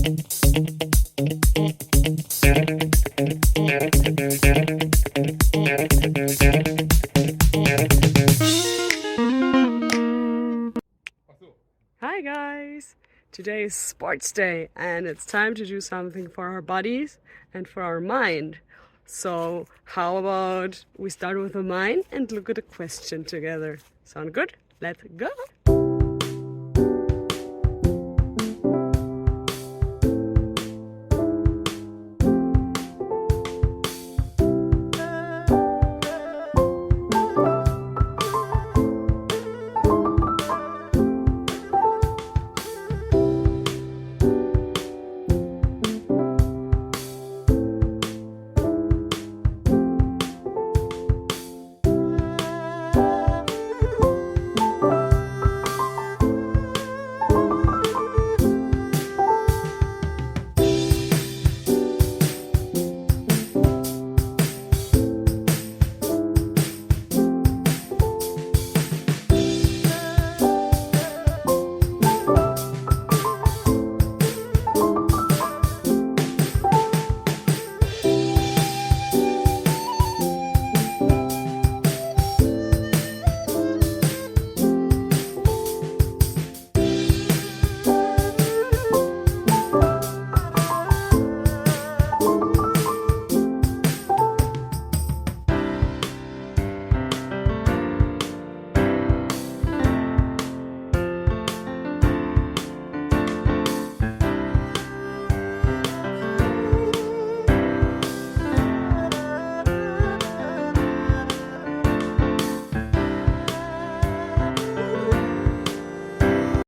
Hi guys! Today is sports day and it's time to do something for our bodies and for our mind. So how about we start with the mind and look at a question together? Sound good? Let's go!